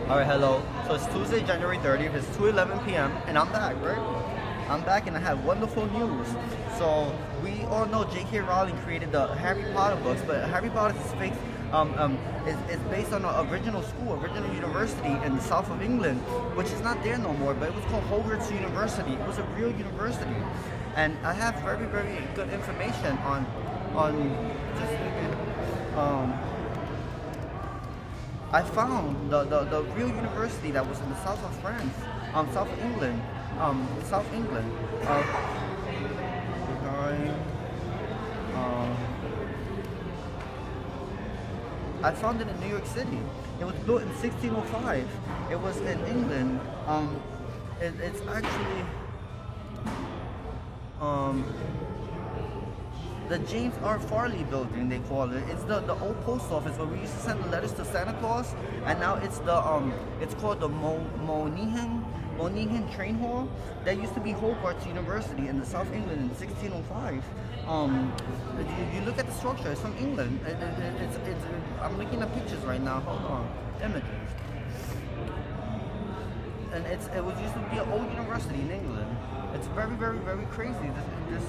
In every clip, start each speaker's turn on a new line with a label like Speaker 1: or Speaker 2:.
Speaker 1: Alright, hello. So it's Tuesday, January 30th. It's 2:11 p.m. and I'm back, right? I'm back and I have wonderful news. So we all know J.K. Rowling created the Harry Potter books, but Harry Potter is fake. Is based on an original school, original university in the south of England, which is not there no more, but it was called Howgarts University. It was a real university. And I have very, very good information on just I found the real university that was in the south of France, south of England, South England. I found it in New York City. It was built in 1605. It was in England. It's actually the James R. Farley building, they call it. It's the old post office where we used to send the letters to Santa Claus, and now it's the it's called the Moynihan Train Hall. That used to be Howgarts University in the South England in 1605. You look at the structure, it's from England. I'm looking at pictures right now. Hold on, images. And it was used to be an old university in England. It's very, very, very crazy. This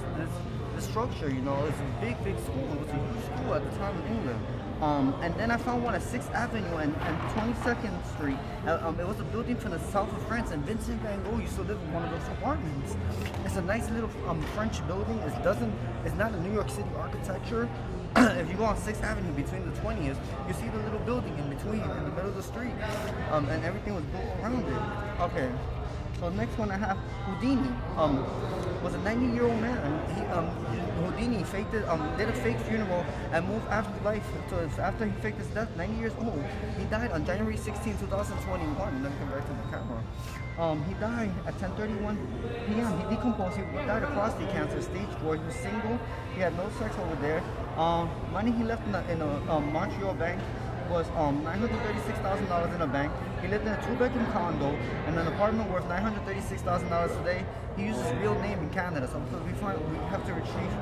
Speaker 1: structure, you know, it's a big school. It was a huge school at the time in England. And then I found one at 6th Avenue and 22nd Street. It was a building from the south of France, and Vincent Van Gogh used to live in one of those apartments. It's a nice little French building. It's not a New York City architecture. If you go on 6th Avenue between the 20th, you see the little building in between, in the middle of the street. And everything was built around it. Okay. So next one I have Houdini. Was a 90-year-old man. Houdini faked it, did a fake funeral and moved after life. So after he faked his death, 90 years old. He died on January 16, 2021. Let me come back to the camera. He died at 10:31 p.m. He decomposed. He died of prostate cancer, stage 4. He was single. He had no sex over there. Money he left in a Montreal bank was $936,000 in a bank. He lived in a 2-bedroom condo in an apartment worth $936,000 today. He used his real name in Canada, so we have to retrieve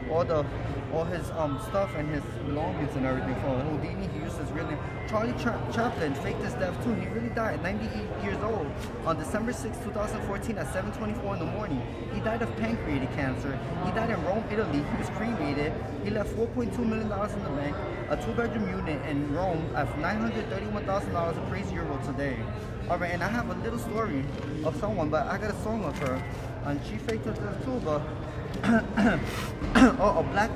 Speaker 1: all his stuff and his belongings and everything. For Houdini, he used his real name. Charlie Chaplin faked his death too. He really died at 98 years old on December 6, 2014 at 7:24 in the morning. He died of pancreatic cancer. He died in Rome, Italy. He was cremated. He left $4.2 million in the bank, a 2-bedroom unit in Rome at $931,000 appraised euro today. Alright, and I have a little story of someone, but I got a song of her, and she faked her death too, but oh, a black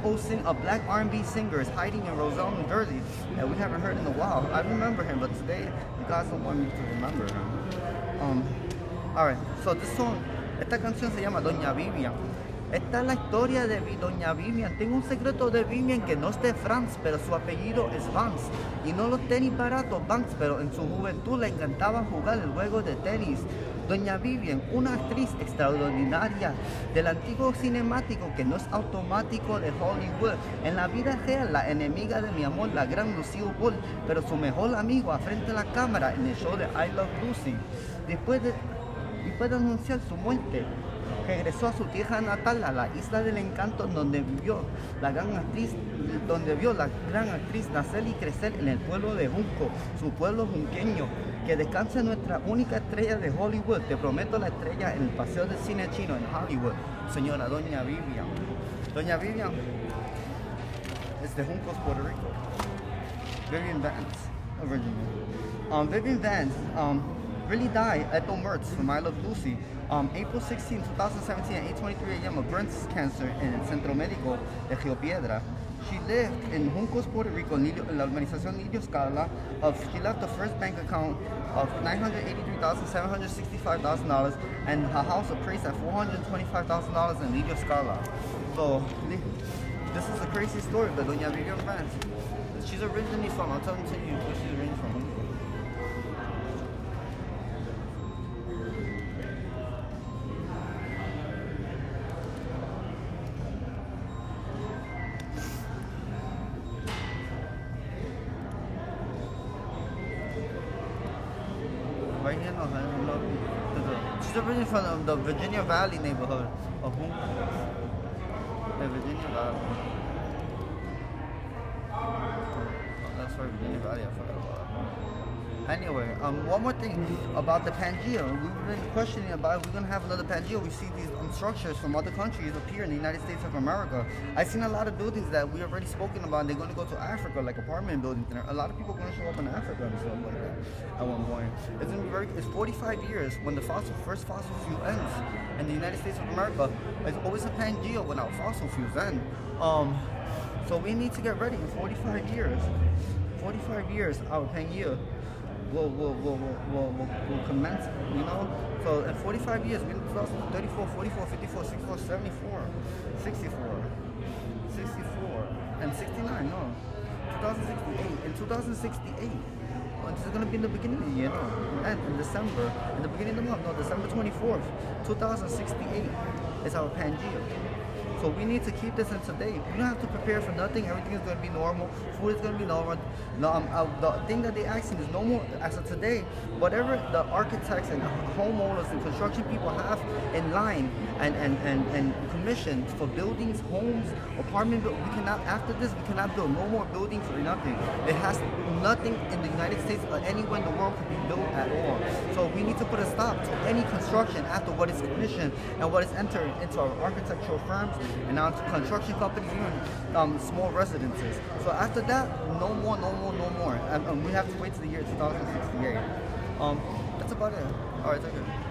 Speaker 1: R&B singer is hiding in Roselle, New Jersey, and we haven't heard in a while. I remember him, but today you guys don't want me to remember him. Alright, so this song, esta canción se llama Doña Vivian. Esta es la historia de Doña Vivian. Tengo un secreto de Vivian, que no es de France, pero su apellido es Vance. Y no los tenis baratos Vance, pero en su juventud le encantaba jugar el juego de tenis. Doña Vivian, una actriz extraordinaria del antiguo cinemático que no es automático de Hollywood. En la vida real, la enemiga de mi amor, la gran Lucille Ball, pero su mejor amigo a frente a la cámara en el show de I Love Lucy. Después de anunciar su muerte, regresó a su tierra natal, a la isla del encanto, donde vio la gran actriz nacer y crecer en el pueblo de Junco, su pueblo junqueño. Que descanse nuestra única estrella de Hollywood. Te prometo la estrella en el paseo del cine chino en Hollywood, señora Doña Vivian. Doña Vivian is de Juncos, Puerto Rico. Vivian-Vance, originally. Vivian-Vance really died at the Mertz from I Love Lucy. April 16, 2017 at 8:23 a.m. of breast cancer in el Centro Médico de Rio Piedra. She lived in Juncos, Puerto Rico, en la urbanización Niño Scala. She left the first bank account of $983,765,000 and her house appraised at $425,000 in Niño Scala. So this is a crazy story, but Doña Vivian-Pangea. She's originally from, I'll tell you where she's originally from. Right here, no, she's originally from the Virginia Valley neighborhood of Junco. The Virginia Valley. Oh, that's right, Virginia Valley, I forgot about that. Anyway, one more thing about the Pangea. We've been questioning about if we're gonna have another Pangea. We see these structures from other countries appear in the United States of America. I've seen a lot of buildings that we already spoken about. And they're gonna go to Africa, like apartment buildings. And a lot of people are gonna show up in Africa and stuff like that at one point. It's gonna be it's 45 years when the first fossil fuel ends in the United States of America. It's always a Pangea when our fossil fuels end. So we need to get ready in 45 years. 45 years, our Pangea will commence, you know? So in 45 years, we're in 2034, 44, 54, 64, 74, 64, 64, and 69, no. 2068, in 2068, this is going to be in the beginning of the year, no, and in December, in the beginning of the month, no, December 24th, 2068 is our Pangea. So we need to keep this in today. You don't have to prepare for nothing. Everything is going to be normal. Food is going to be normal. The thing that they're asking is no more, as of today, whatever the architects and homeowners and construction people have in line and commissioned for buildings, homes, apartment buildings, we cannot, after this, we cannot build no more buildings or nothing. It has nothing in the United States or anywhere in the world can be built at all. So we need to put a stop to any construction after what is commissioned and what is entered into our architectural firms and now to construction companies, even small residences. So after that, no more. And we have to wait till the year 2068. That's about it. All right, take care.